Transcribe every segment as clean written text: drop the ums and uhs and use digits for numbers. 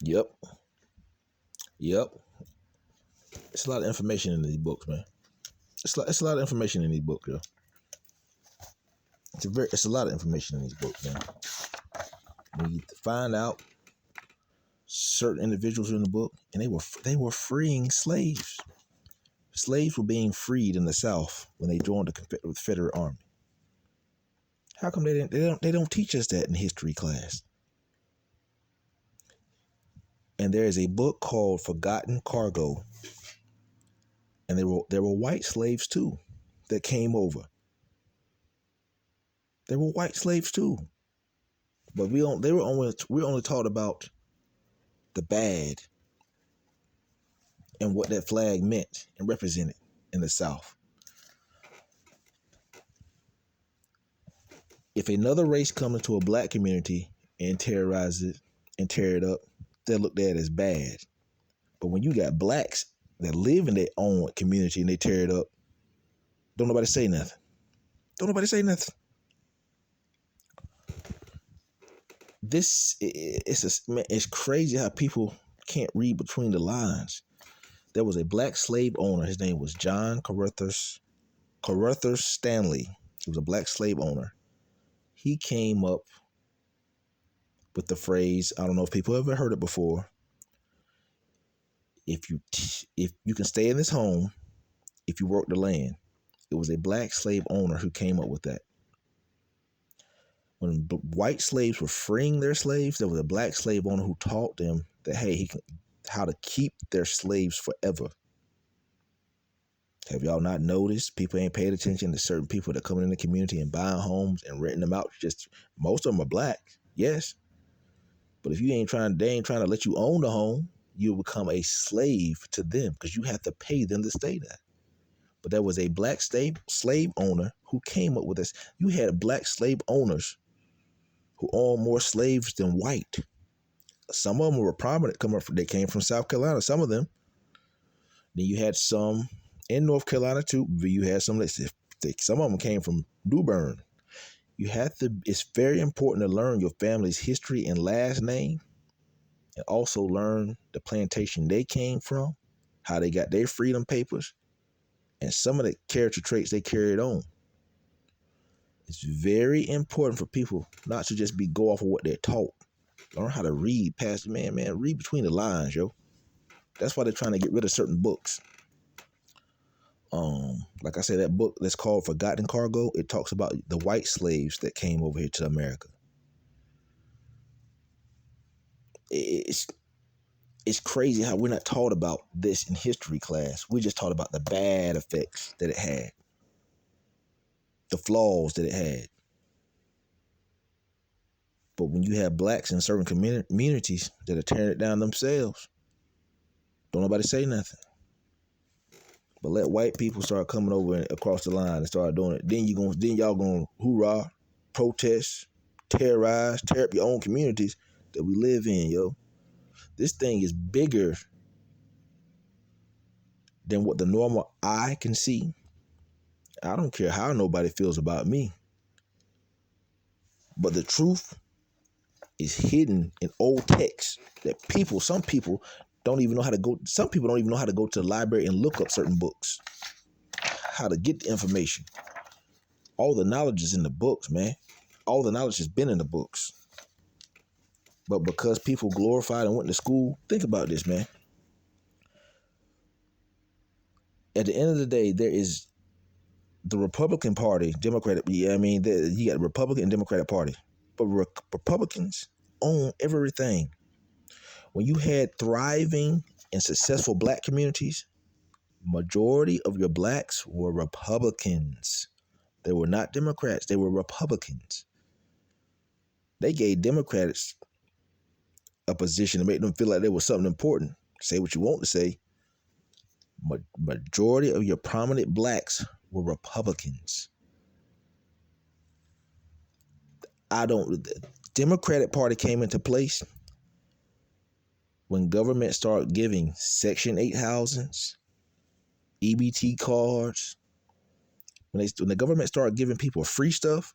Yep. Yep. It's a lot of information in these books, man. It's a lot of information in these books, yo. It's a lot of information in these books, man. When you find out certain individuals in the book, and they were freeing slaves. Slaves were being freed in the South when they joined the Confederate Army. How come they don't teach us that in history class? And there is a book called Forgotten Cargo, and there were white slaves too that came over. There were white slaves too, but we only taught about the bad and what that flag meant and represented in the South. If another race comes into a black community and terrorize it and tear it up, they're looked at as bad. But when you got blacks that live in their own community and they tear it up, don't nobody say nothing. Don't nobody say nothing. It's crazy how people can't read between the lines. There was a black slave owner. His name was John Carruthers Stanley. He was a black slave owner. He came up with the phrase, I don't know if people ever heard it before. If you can stay in this home, if you work the land. It was a black slave owner who came up with that. When white slaves were freeing their slaves, there was a black slave owner who taught them that, hey, how to keep their slaves forever. Have y'all not noticed people ain't paid attention to certain people that come in the community and buying homes and renting them out? Most of them are black, yes. But if they ain't trying to let you own the home, you'll become a slave to them because you have to pay them to stay there. But there was a black slave owner who came up with this. You had black slave owners who owned more slaves than white. Some of them were prominent. They came from South Carolina, some of them. Then you had some in North Carolina too. You had some of them came from New Bern. It's very important to learn your family's history and last name, and also learn the plantation they came from, how they got their freedom papers, and some of the character traits they carried on. It's very important for people not to just go off of what they're taught. Learn how to read past man. Read between the lines, yo. That's why they're trying to get rid of certain books. Like I said, that book that's called Forgotten Cargo, it talks about the white slaves that came over here to America. It's crazy how we're not taught about this in history class. We're just taught about the bad effects that it had, the flaws that it had. But when you have blacks in certain communities that are tearing it down themselves, don't nobody say nothing. But let white people start coming over and across the line and start doing it. Then y'all gonna hoorah, protest, tear up your own communities that we live in, yo. This thing is bigger than what the normal eye can see. I don't care how nobody feels about me. But the truth is hidden in old texts that some people don't even know how to go. Some people don't even know how to go to the library and look up certain books, how to get the information. All the knowledge is in the books, man. All the knowledge has been in the books. But because people glorified and went to school, think about this, man. At the end of the day, there is the Republican Party, Democratic. Yeah, I mean, you got Republican and Democratic Party, but Republicans own everything. When you had thriving and successful black communities, majority of your blacks were Republicans. They were not Democrats. They were Republicans. They gave Democrats a position to make them feel like they was something important. Say what you want to say. Majority of your prominent blacks were Republicans. Democratic Party came into place when government started giving Section 8 housings, EBT cards. When the government started giving people free stuff,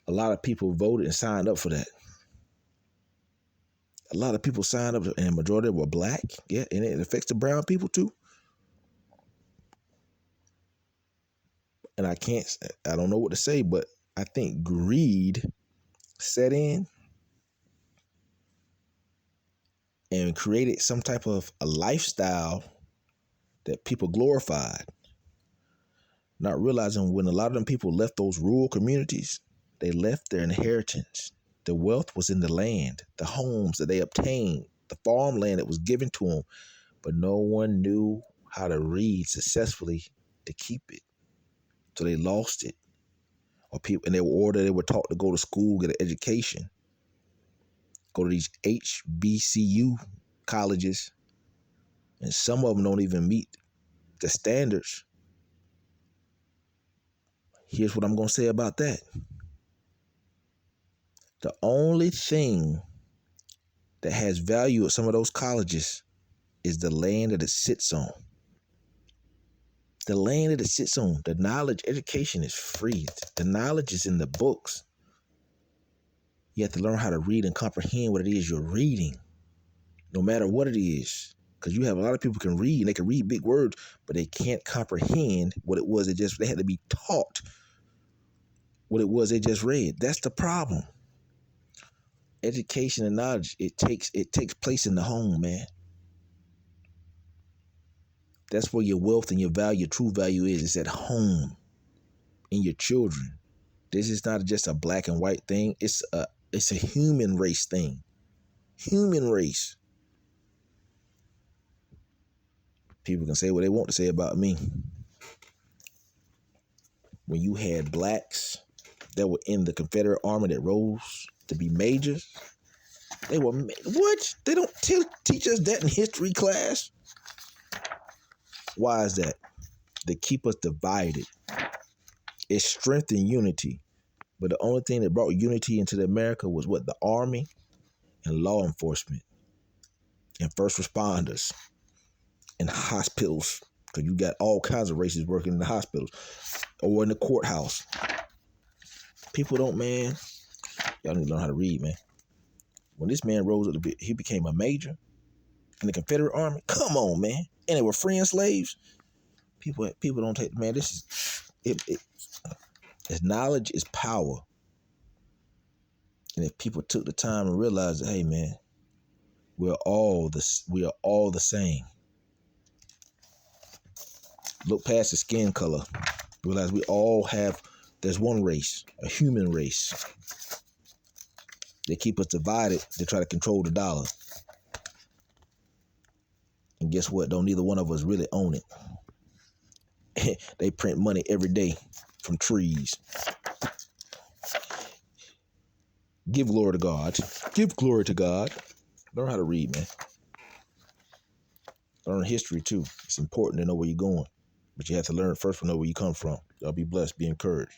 a lot of people voted and signed up for that. A lot of people signed up, and the majority were black. Yeah, and it affects the brown people too. And I don't know what to say, but I think greed set in and created some type of a lifestyle that people glorified, not realizing when a lot of them people left those rural communities, they left their inheritance. The wealth was in the land, the homes that they obtained, the farmland that was given to them, but no one knew how to read successfully to keep it. So they lost it. They were taught to go to school, get an education, go to these HBCU colleges, and some of them don't even meet the standards. Here's what I'm going to say about that. The only thing that has value at some of those colleges is the land that it sits on. The land that it sits on. The knowledge, education is free. The knowledge is in the books. You have to learn how to read and comprehend what it is you're reading, no matter what it is. Because you have a lot of people can read, and they can read big words, but they can't comprehend what it was. They had to be taught what it was they just read. That's the problem. Education and knowledge, it takes place in the home, man. That's where your wealth and your value, your true value is. It's at home, in your children. This is not just a black and white thing. It's a human race thing. Human race. People can say what they want to say about me. When you had blacks that were in the Confederate Army that rose to be majors, they were, what? They don't teach us that in history class? Why is that? They keep us divided. It's strength and unity. But the only thing that brought unity into America was what? The army and law enforcement and first responders and hospitals. Because you got all kinds of races working in the hospitals or in the courthouse. People don't, man. Y'all need to learn how to read, man. When this man rose up, he became a major in the Confederate Army. Come on, man. And they were freeing slaves. People don't take, man, this is, knowledge is power. And if people took the time and realized that, hey, man, we are all the same. Look past the skin color. Realize there's one race, a human race. They keep us divided. They try to control the dollar. And guess what? Don't neither one of us really own it. They print money every day from trees. Give glory to God. Give glory to God. Learn how to read, man. Learn history, too. It's important to know where you're going. But you have to learn first to know where you come from. Y'all be blessed. Be encouraged.